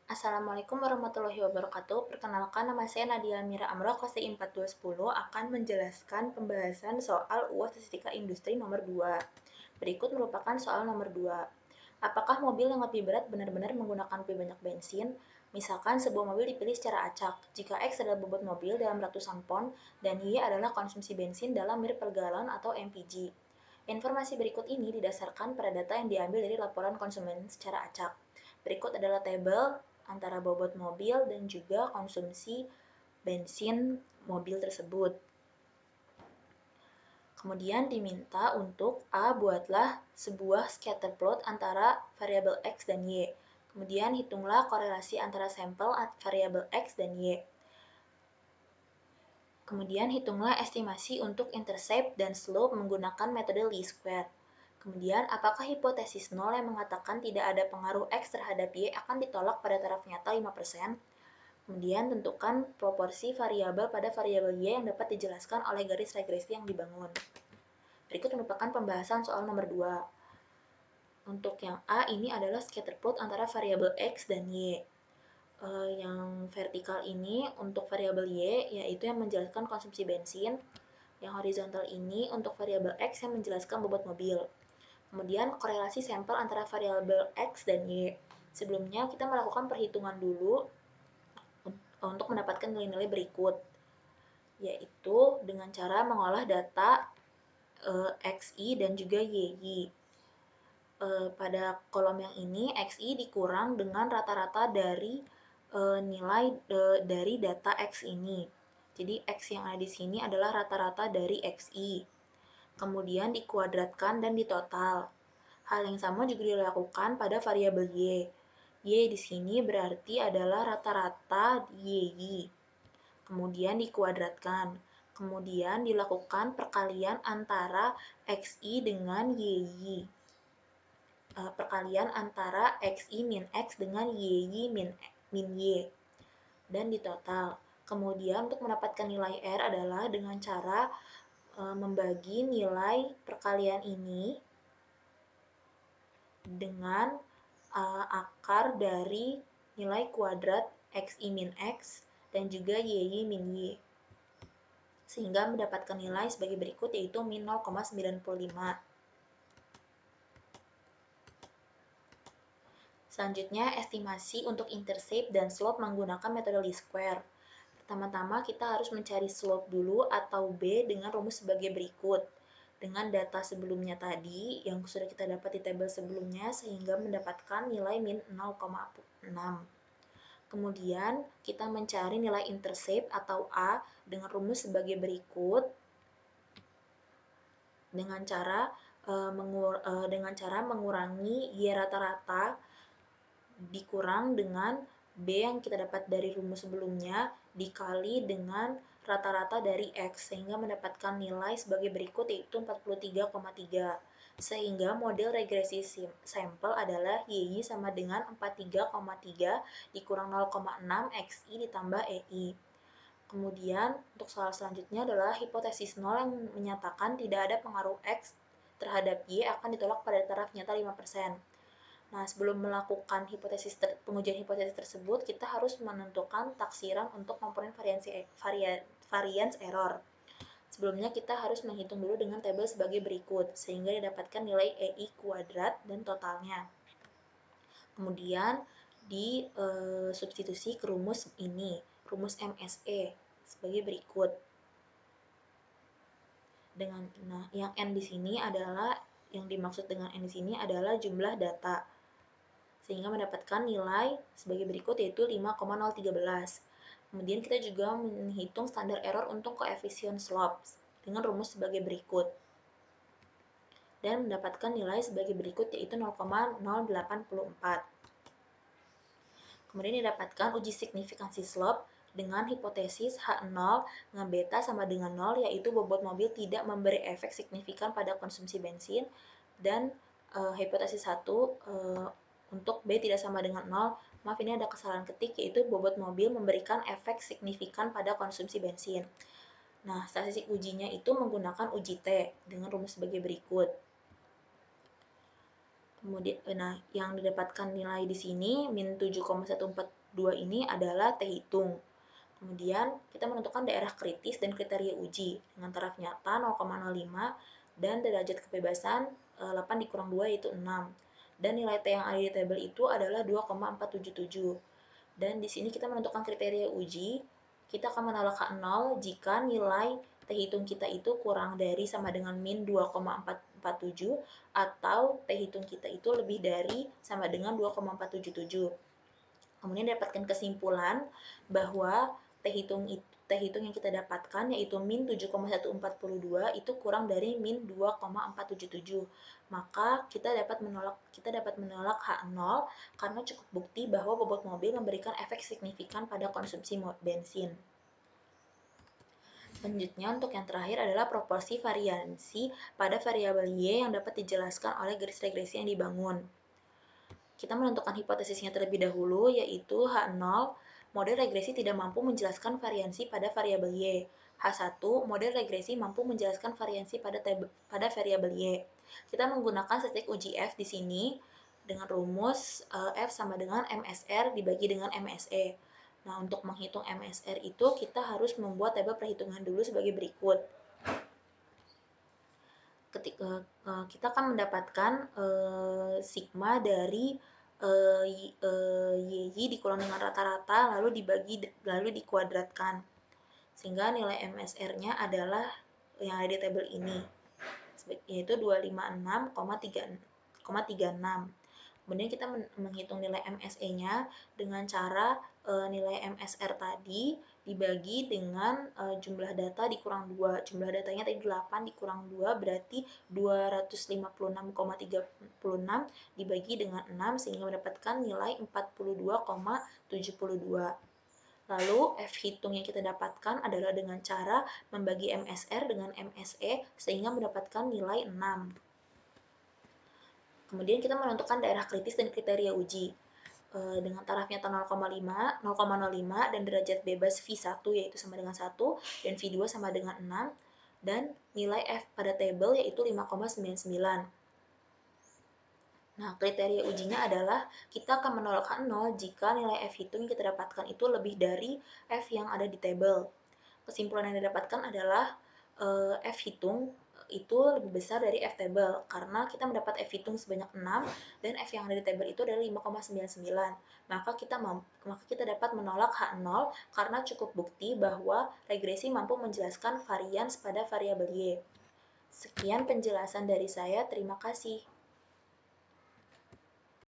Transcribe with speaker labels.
Speaker 1: Assalamualaikum warahmatullahi wabarakatuh. Perkenalkan, nama saya Nadia Mira Amro, kelas I 4210, akan menjelaskan pembahasan soal UAS Statistika Industri nomor 2. Berikut merupakan soal nomor 2. Apakah mobil yang lebih berat benar-benar menggunakan lebih banyak bensin? Misalkan sebuah mobil dipilih secara acak. Jika X adalah bobot mobil dalam ratusan pon dan Y adalah konsumsi bensin dalam mil per galon atau MPG. Informasi berikut ini didasarkan pada data yang diambil dari laporan konsumen secara acak. Berikut adalah tabel antara bobot mobil dan juga konsumsi bensin mobil tersebut. Kemudian diminta untuk A, buatlah sebuah scatter plot antara variabel X dan Y. Kemudian hitunglah korelasi antara sampel variabel X dan Y. Kemudian hitunglah estimasi untuk intercept dan slope menggunakan metode least square. Kemudian, apakah hipotesis 0 yang mengatakan tidak ada pengaruh X terhadap Y akan ditolak pada taraf nyata 5%? Kemudian, tentukan proporsi variabel pada variabel Y yang dapat dijelaskan oleh garis regresi yang dibangun. Berikut merupakan pembahasan soal nomor 2. Untuk yang A, ini adalah scatter plot antara variabel X dan Y. Yang vertikal ini untuk variabel Y, yaitu yang menjelaskan konsumsi bensin. Yang horizontal ini untuk variabel X yang menjelaskan bobot mobil. Kemudian korelasi sampel antara variabel X dan Y. Sebelumnya kita melakukan perhitungan dulu untuk mendapatkan nilai-nilai berikut, yaitu dengan cara mengolah data XI dan juga YI. Pada kolom yang ini, XI dikurang dengan rata-rata dari nilai dari data X ini. Jadi X yang ada di sini adalah rata-rata dari XI. Kemudian dikuadratkan dan ditotal. Hal yang sama juga dilakukan pada variabel Y. Y di sini berarti adalah rata-rata YI. Kemudian dikuadratkan. Kemudian dilakukan perkalian antara XI dengan YI. Perkalian antara XI min X dengan YI min Y. Dan ditotal. Kemudian untuk mendapatkan nilai R adalah dengan cara membagi nilai perkalian ini dengan akar dari nilai kuadrat XI min X dan juga YI min Y. Sehingga mendapatkan nilai sebagai berikut, yaitu min 0,95. Selanjutnya, estimasi untuk intercept dan slope menggunakan metode least square. Pertama-tama kita harus mencari slope dulu atau B dengan rumus sebagai berikut. Dengan data sebelumnya tadi yang sudah kita dapat di tabel sebelumnya sehingga mendapatkan nilai min 0,6. Kemudian kita mencari nilai intercept atau A dengan rumus sebagai berikut dengan cara mengurangi Y rata-rata dikurang dengan B yang kita dapat dari rumus sebelumnya dikali dengan rata-rata dari X sehingga mendapatkan nilai sebagai berikut, yaitu 43,3. Sehingga model regresi sampel adalah YI sama dengan 43,3 dikurang 0,6 XI ditambah EI. Kemudian untuk soal selanjutnya adalah hipotesis 0 yang menyatakan tidak ada pengaruh X terhadap Y akan ditolak pada taraf nyata 5%. Nah, sebelum melakukan pengujian hipotesis tersebut, kita harus menentukan taksiran untuk komponen variance error. Sebelumnya kita harus menghitung dulu dengan tabel sebagai berikut, sehingga didapatkan nilai EI kuadrat dan totalnya. Kemudian substitusi ke rumus ini, rumus MSE sebagai berikut. Yang N di sini adalah, yang dimaksud dengan N di sini adalah jumlah data. Sehingga mendapatkan nilai sebagai berikut, yaitu 5,013. Kemudian kita juga menghitung standar error untuk koefisien slope dengan rumus sebagai berikut. Dan mendapatkan nilai sebagai berikut, yaitu 0,084. Kemudian didapatkan uji signifikansi slope dengan hipotesis H0 dengan beta sama dengan 0, yaitu bobot mobil tidak memberi efek signifikan pada konsumsi bensin, dan hipotesis 1 untuk B tidak sama dengan 0, maaf ini ada kesalahan ketik, yaitu bobot mobil memberikan efek signifikan pada konsumsi bensin. Nah, statistik ujinya itu menggunakan uji T dengan rumus sebagai berikut. Kemudian, nah, yang didapatkan nilai di sini min 7,142 ini adalah T hitung. Kemudian kita menentukan daerah kritis dan kriteria uji dengan taraf nyata 0,05 dan derajat kebebasan 8 dikurang 2 yaitu 6. Dan nilai T yang ada di tabel itu adalah 2,477. Dan di sini kita menentukan kriteria uji. Kita akan menolak H0 jika nilai T hitung kita itu kurang dari sama dengan min 2,447 atau T hitung kita itu lebih dari sama dengan 2,477. Kemudian dapatkan kesimpulan bahwa T hitung yang kita dapatkan yaitu min 7,142 itu kurang dari min 2,477. Maka kita dapat menolak H0 karena cukup bukti bahwa bobot mobil memberikan efek signifikan pada konsumsi bensin. Selanjutnya, untuk yang terakhir adalah proporsi variansi pada variabel Y yang dapat dijelaskan oleh garis regresi yang dibangun. Kita menentukan hipotesisnya terlebih dahulu, yaitu H0, model regresi tidak mampu menjelaskan variansi pada variabel Y. H1, model regresi mampu menjelaskan variansi pada variabel Y. Kita menggunakan statistik uji F di sini dengan rumus F sama dengan MSR dibagi dengan MSE. Nah, untuk menghitung MSR itu kita harus membuat tabel perhitungan dulu sebagai berikut. Kita akan mendapatkan sigma dari YY dikurang dengan rata-rata lalu dikuadratkan, sehingga nilai MSR-nya adalah yang ada di tabel ini, yaitu 256,36. Kemudian kita menghitung nilai MSE-nya dengan cara nilai MSR tadi dibagi dengan jumlah data dikurang 2. Jumlah datanya tadi 8 dikurang 2 berarti 256,36 dibagi dengan 6 sehingga mendapatkan nilai 42,72. Lalu F hitung yang kita dapatkan adalah dengan cara membagi MSR dengan MSE sehingga mendapatkan nilai 6. Kemudian kita menentukan daerah kritis dan kriteria uji dengan taraf nyata 0,05 dan derajat bebas V1 yaitu sama dengan 1 dan V2 sama dengan 6 dan nilai F pada tabel yaitu 5,99. Nah, kriteria ujinya adalah kita akan menolak H0 jika nilai F hitung yang kita dapatkan itu lebih dari F yang ada di tabel. Kesimpulan yang didapatkan adalah F hitung itu lebih besar dari F table karena kita mendapat F hitung sebanyak 6 dan F yang ada di tabel itu adalah 5,99. Maka kita dapat menolak H0 karena cukup bukti bahwa regresi mampu menjelaskan varians pada variabel Y. Sekian penjelasan dari saya, terima kasih.